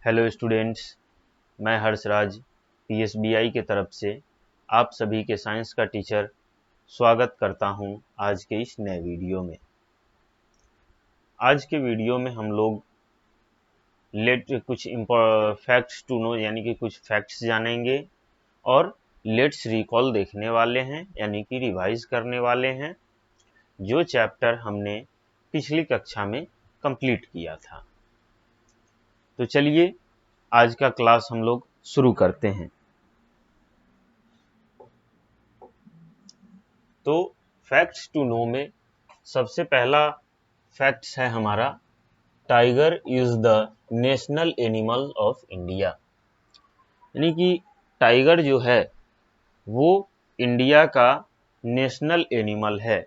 Hello students, मैं हर्षराज पीएसबीआई के तरफ से आप सभी के साइंस का टीचर स्वागत करता हूं आज के इस नए वीडियो में। आज के वीडियो में हम लोग कुछ फैक्ट्स टू नो यानी कि कुछ फैक्ट्स जानेंगे और लेट्स रिकॉल देखने वाले हैं यानी कि रिवाइज करने वाले हैं जो चैप्टर हमने पिछली कक्षा में कंप्लीट किया था। तो चलिए आज का क्लास हम लोग शुरू करते हैं। तो फैक्ट्स टू नो में सबसे पहला फैक्ट्स है हमारा, tiger is the national animal of India. यानी कि टाइगर जो है वो इंडिया का नेशनल एनिमल है,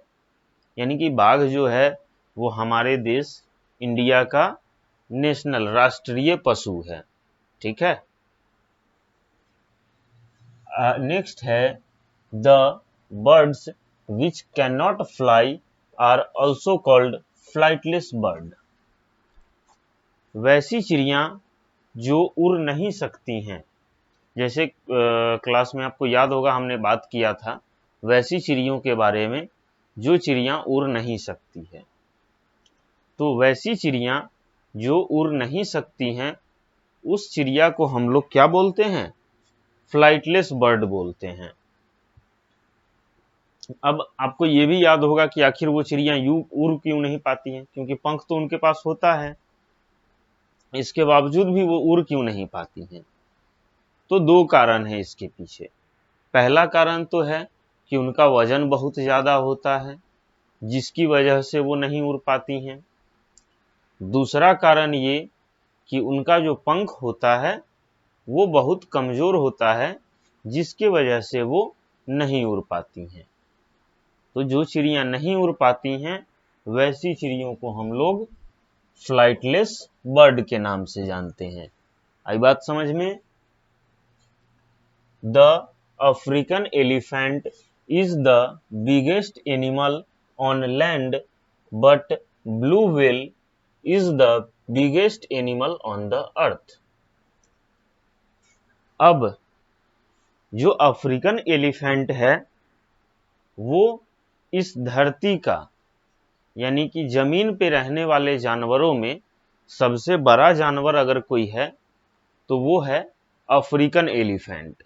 यानी कि बाघ जो है वो हमारे देश इंडिया का नेशनल राष्ट्रीय पशु है। ठीक है। नेक्स्ट है, the birds which cannot fly are also called flightless bird। वैसी चिड़ियां जो उड़ नहीं सकती हैं, जैसे क्लास में आपको याद होगा हमने बात किया था वैसी चिड़ियों के बारे में जो चिड़ियां उड़ नहीं सकती है। तो वैसी चिड़ियां जो उड़ नहीं सकती हैं उस चिड़िया को हम लोग क्या बोलते हैं? फ्लाइटलेस बर्ड बोलते हैं। अब आपको ये भी याद होगा कि आखिर वो चिड़ियां उड़ क्यों नहीं पाती हैं, क्योंकि पंख तो उनके पास होता है, इसके बावजूद भी वो उड़ क्यों नहीं पाती हैं? तो दो कारण है इसके पीछे। पहला कारण तो है कि उनका वजन बहुत ज्यादा होता है जिसकी वजह से वो नहीं उड़ पाती हैं। दूसरा कारण ये कि उनका जो पंख होता है वो बहुत कमजोर होता है जिसकी वजह से वो नहीं उड़ पाती हैं। तो जो चिड़ियां नहीं उड़ पाती हैं वैसी चिड़ियों को हम लोग फ्लाइटलेस बर्ड के नाम से जानते हैं। आई बात समझ में? The African elephant is the biggest animal on land but blue whale is the biggest animal on the earth. अब जो अफ्रीकन एलिफेंट है वो इस धरती का यानी कि जमीन पे रहने वाले जानवरों में सबसे बड़ा जानवर अगर कोई है तो वो है अफ्रीकन एलिफेंट।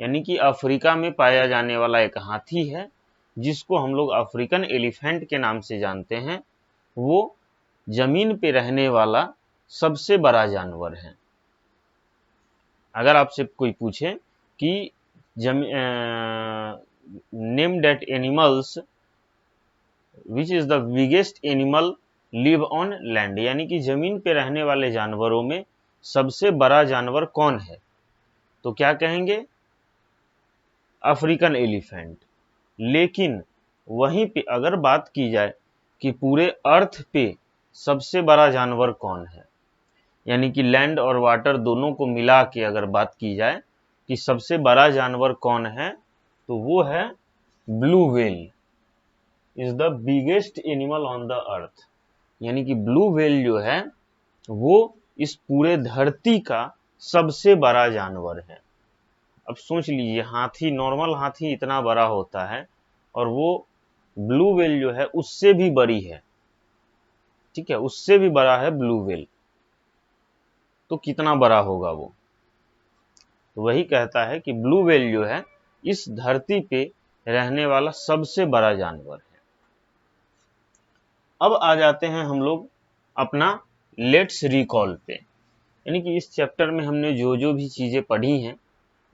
यानी कि अफ्रीका में पाया जाने वाला एक हाथी है जिसको हम लोग अफ्रीकन एलिफेंट के नाम से जानते हैं। वो जमीन पे रहने वाला सबसे बड़ा जानवर है। अगर आपसे कोई पूछे कि name that animals which is the biggest animal live on land, यानी कि जमीन पे रहने वाले जानवरों में सबसे बड़ा जानवर कौन है, तो क्या कहेंगे? African elephant. लेकिन वहीं पे अगर बात की जाए कि पूरे अर्थ पे सबसे बड़ा जानवर कौन है, यानी कि लैंड और वाटर दोनों को मिला के अगर बात की जाए कि सबसे बड़ा जानवर कौन है, तो वो है blue whale is the biggest animal on the earth. यानी कि ब्लू व्हेल जो है वो इस पूरे धरती का सबसे बड़ा जानवर है। अब सोच लीजिए, हाथी, नॉर्मल हाथी इतना बड़ा होता है और वो ब्लू व्हेल जो है उससे भी बड़ी है। ठीक है, उससे भी बड़ा है ब्लू व्हेल, तो कितना बड़ा होगा वो? तो वही कहता है कि ब्लू व्हेल जो है इस धरती पे रहने वाला सबसे बड़ा जानवर है। अब आ जाते हैं हम लोग अपना लेट्स रिकॉल पे, यानी कि इस चैप्टर में हमने जो जो भी चीजें पढ़ी हैं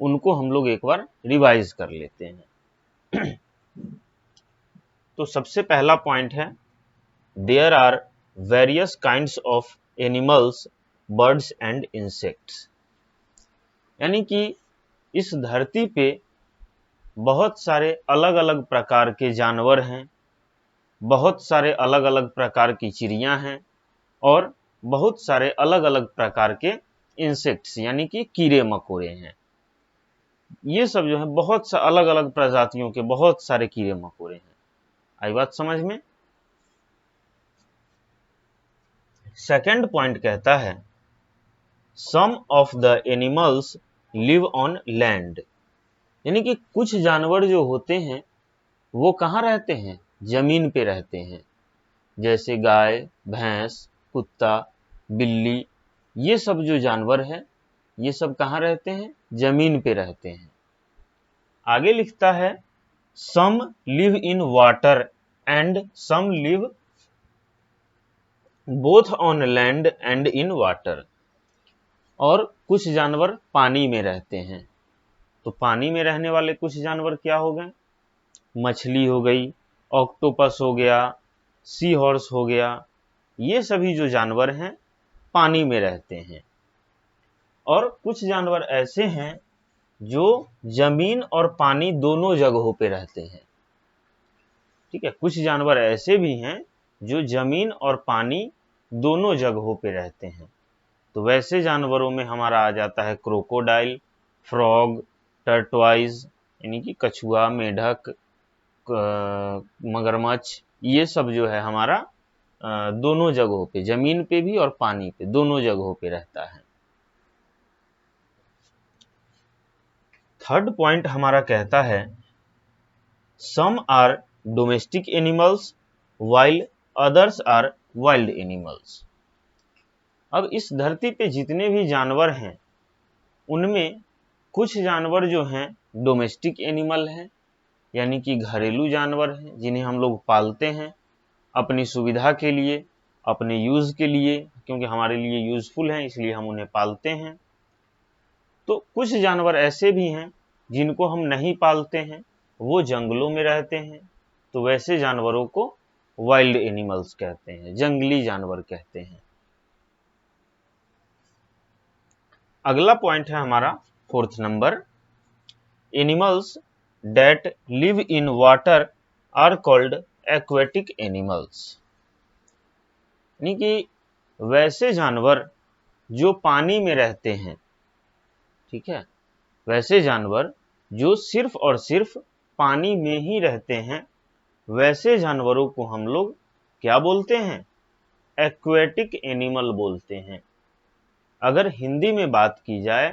उनको हम लोग एक बार रिवाइज कर लेते हैं। तो सबसे पहला पॉइंट है, there are various kinds of animals, birds and insects. यानी कि इस धरती पे बहुत सारे अलग अलग प्रकार के जानवर हैं, बहुत सारे अलग अलग प्रकार की चिड़ियां हैं और बहुत सारे अलग अलग प्रकार के इंसेक्ट्स यानी कि कीड़े मकोड़े हैं। ये सब जो है बहुत सा अलग अलग प्रजातियों के बहुत सारे कीड़े मकोड़े हैं। आई बात समझ में? सेकंड पॉइंट कहता है, some of the animals live on land, यानी कि कुछ जानवर जो होते हैं वो कहाँ रहते हैं, जमीन पे रहते हैं। जैसे गाय, भैंस, कुत्ता, बिल्ली, ये सब जो जानवर है ये सब कहाँ रहते हैं, जमीन पे रहते हैं। आगे लिखता है some live in water and some live both on land and in water, और कुछ जानवर पानी में रहते हैं। तो पानी में रहने वाले कुछ जानवर क्या हो गए, मछली हो गई, ऑक्टोपस हो गया, सी हॉर्स हो गया, ये सभी जो जानवर हैं पानी में रहते हैं। और कुछ जानवर ऐसे हैं जो जमीन और पानी दोनों जगहों पे रहते हैं। ठीक है, कुछ जानवर ऐसे भी हैं जो जमीन और पानी दोनों जगहों पे रहते हैं। तो वैसे जानवरों में हमारा आ जाता है क्रोकोडाइल, फ्रॉग, टर्टवाइज यानी कि कछुआ, मेढक, मगरमच्छ, ये सब जो है हमारा दोनों जगहों पे, जमीन पे भी और पानी पे, दोनों जगहों पे रहता है। थर्ड पॉइंट हमारा कहता है some are domestic animals while others are wild animals. अब इस धरती पे जितने भी जानवर हैं उनमें कुछ जानवर जो हैं डोमेस्टिक एनिमल हैं, यानी कि घरेलू जानवर हैं जिन्हें हम लोग पालते हैं अपनी सुविधा के लिए, अपने यूज के लिए, क्योंकि हमारे लिए यूजफुल हैं इसलिए हम उन्हें पालते हैं। तो कुछ जानवर ऐसे भी हैं जिनको हम नहीं पालते हैं, वो जंगलों में रहते हैं। तो वैसे जानवरों को वाइल्ड एनिमल्स कहते हैं, जंगली जानवर कहते हैं। अगला पॉइंट है हमारा fourth number, animals that live in water are called aquatic animals, यानी कि वैसे जानवर जो पानी में रहते हैं। ठीक है, वैसे जानवर जो सिर्फ और सिर्फ पानी में ही रहते हैं, वैसे जानवरों को हम लोग क्या बोलते हैं, एक्वेटिक एनिमल बोलते हैं। अगर हिंदी में बात की जाए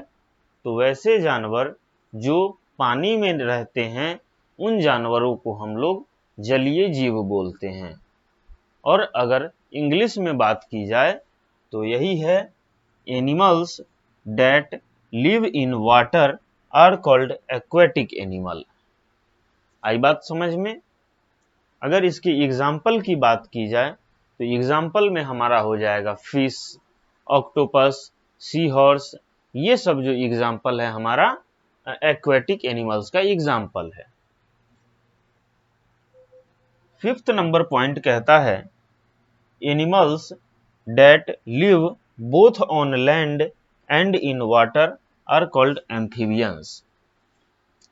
तो वैसे जानवर जो पानी में रहते हैं उन जानवरों को हम लोग जलीय जीव बोलते हैं। और अगर इंग्लिश में बात की जाए तो यही है, animals that live in water are called aquatic animal. आई बात समझ में। अगर इसकी एग्जाम्पल की बात की जाए तो एग्जाम्पल में हमारा हो जाएगा फिश, ऑक्टोपस, सी हॉर्स, ये सब जो एग्जाम्पल है हमारा एक्वेटिक एनिमल्स का एग्जाम्पल है। फिफ्थ नंबर पॉइंट कहता है animals that live both on land and in water are called amphibians,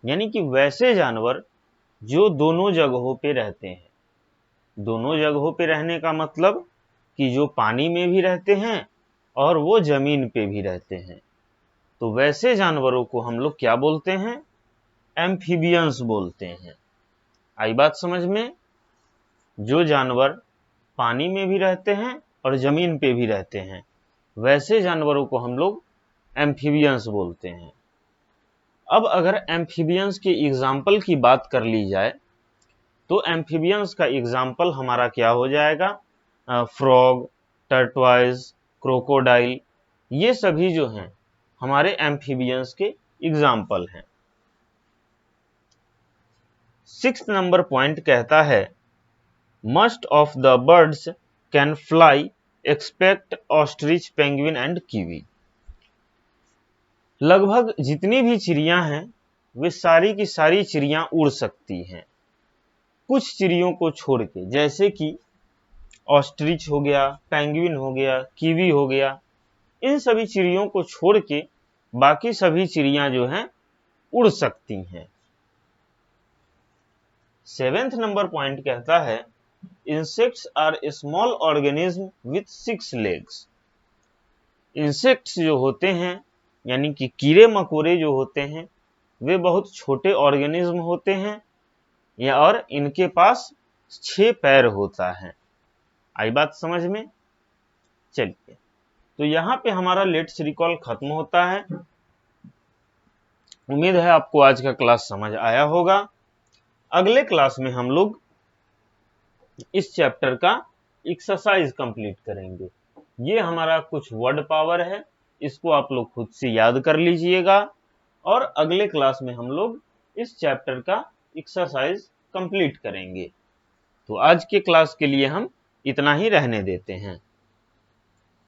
यानी कि वैसे जानवर जो दोनों जगहों पे रहते हैं। दोनों जगहों पे रहने का मतलब कि जो पानी में भी रहते हैं और वो जमीन पे भी रहते हैं। तो वैसे जानवरों को हम लोग क्या बोलते हैं, एम्फीबियंस बोलते हैं। आई बात समझ में। जो जानवर पानी में भी रहते हैं और जमीन पे भी रहते हैं, वैसे जानवरों को हम लोग एम्फीबियंस बोलते हैं। अब अगर एम्फीबियंस के एग्जाम्पल की बात कर ली जाए तो एम्फीबियंस का एग्जाम्पल हमारा क्या हो जाएगा, फ्रॉग, टर्टवाइज, क्रोकोडाइल, ये सभी जो हैं हमारे एम्फीबियंस के एग्जाम्पल हैं। सिक्स्थ नंबर पॉइंट कहता है must of the birds can fly expect ostrich, penguin and kiwi. लगभग जितनी भी चिड़िया हैं वे सारी की सारी चिड़िया उड़ सकती हैं, कुछ चिड़ियों को छोड़ के, जैसे कि ऑस्ट्रिच हो गया, पेंगुइन हो गया, कीवी हो गया। इन सभी चिड़ियों को छोड़ के बाकी सभी चिड़िया जो हैं उड़ सकती हैं। सेवेंथ नंबर पॉइंट कहता है insects are small organism with 6 legs. Insects जो होते हैं यानी कि कीड़े मकोड़े जो होते हैं वे बहुत छोटे ऑर्गेनिज्म होते हैं या और इनके पास 6 पैर होता है। आई बात समझ में। चलिए तो यहाँ पे हमारा लेट्स रिकॉल खत्म होता है। उम्मीद है आपको आज का क्लास समझ आया होगा। अगले क्लास में हम लोग इस चैप्टर का एक्सरसाइज कंप्लीट करेंगे। ये हमारा कुछ वर्ड पावर है, इसको आप लोग खुद से याद कर लीजिएगा और अगले क्लास में हम लोग इस चैप्टर का एक्सरसाइज कंप्लीट करेंगे। तो आज के क्लास के लिए हम इतना ही रहने देते हैं।